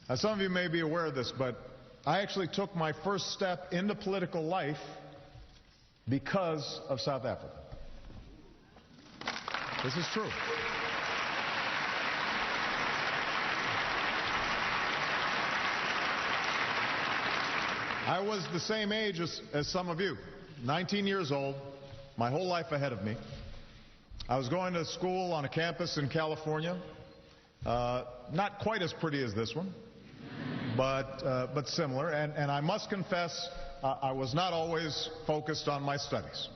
Now, some of you may be aware of this, but I actually took my first step into political life because of South Africa. This is true. I was the same age as some of you, 19 years old, my whole life ahead of me. I was going to school on a campus in California, not quite as pretty as this one, but similar. And I must confess, I was not always focused on my studies.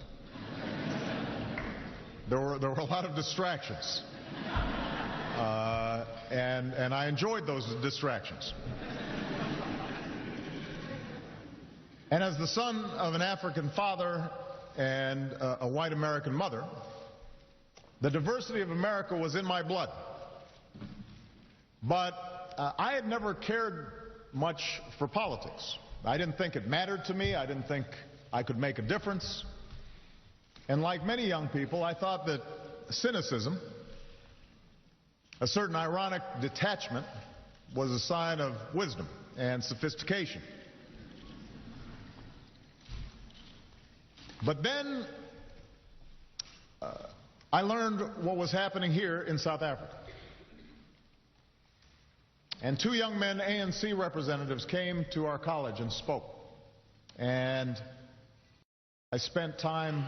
There were a lot of distractions, and I enjoyed those distractions. And as the son of an African father and a white American mother, the diversity of America was in my blood. But I had never cared much for politics. I didn't think it mattered to me. I didn't think I could make a difference. And like many young people, I thought that cynicism, a certain ironic detachment, was a sign of wisdom and sophistication. But then I learned what was happening here in South Africa. And two young men, ANC representatives, came to our college and spoke. And I spent time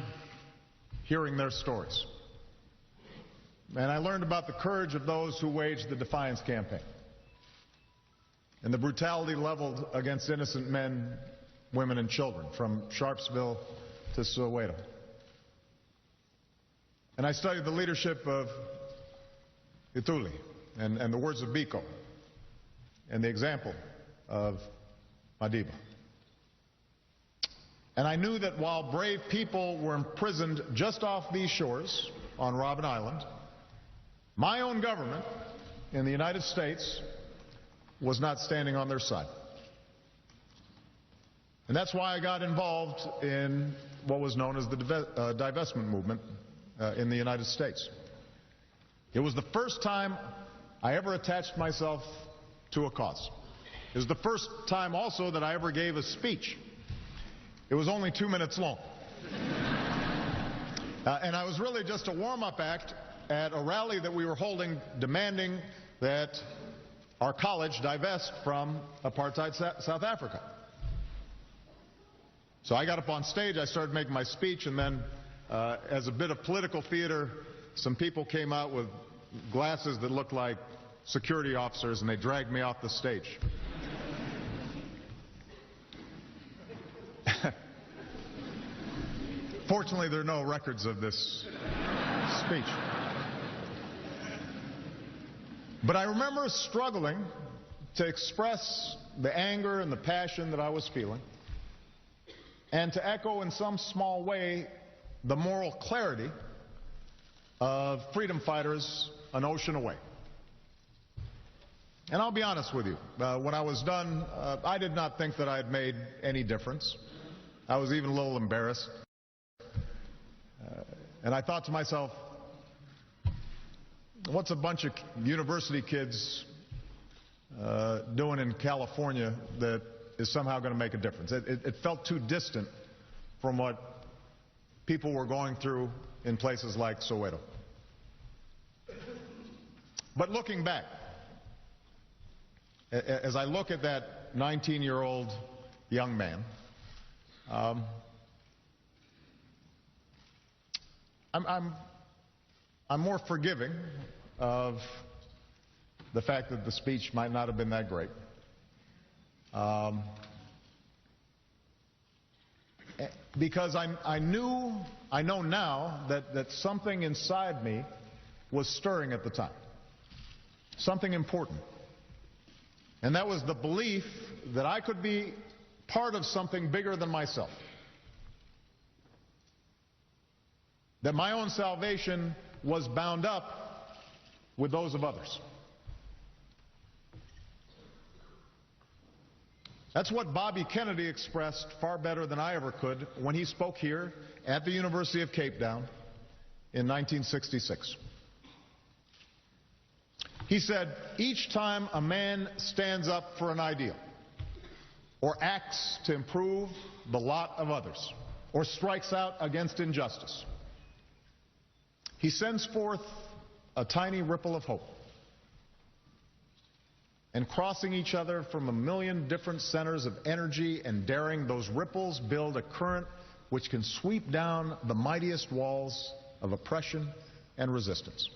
hearing their stories. And I learned about the courage of those who waged the Defiance campaign and the brutality leveled against innocent men, women, and children from Sharpsville to Soweto. And I studied the leadership of Ituli and the words of Biko and the example of Madiba. And I knew that while brave people were imprisoned just off these shores on Robben Island, my own government in the United States was not standing on their side. And that's why I got involved in what was known as the divestment movement in the United States. It was the first time I ever attached myself to a cause. It was the first time also that I ever gave a speech. It was only 2 minutes long. And I was really just a warm-up act at a rally that we were holding demanding that our college divest from apartheid South Africa. So I got up on stage, I started making my speech, and then as a bit of political theater, some people came out with glasses that looked like security officers, and they dragged me off the stage. Fortunately, there are no records of this speech. But I remember struggling to express the anger and the passion that I was feeling, and to echo in some small way the moral clarity of freedom fighters an ocean away. And I'll be honest with you, when I was done, I did not think that I had made any difference. I was even a little embarrassed. And I thought to myself, what's a bunch of university kids doing in California that is somehow going to make a difference? It felt too distant from what people were going through in places like Soweto. But looking back, as I look at that 19-year-old young man, I'm more forgiving of the fact that the speech might not have been that great. Because I know now that something inside me was stirring at the time. Something important. And that was the belief that I could be part of something bigger than myself. That my own salvation was bound up with those of others. That's what Bobby Kennedy expressed far better than I ever could when he spoke here at the University of Cape Town in 1966. He said, each time a man stands up for an ideal, or acts to improve the lot of others, or strikes out against injustice, he sends forth a tiny ripple of hope. And crossing each other from a million different centers of energy and daring, those ripples build a current which can sweep down the mightiest walls of oppression and resistance.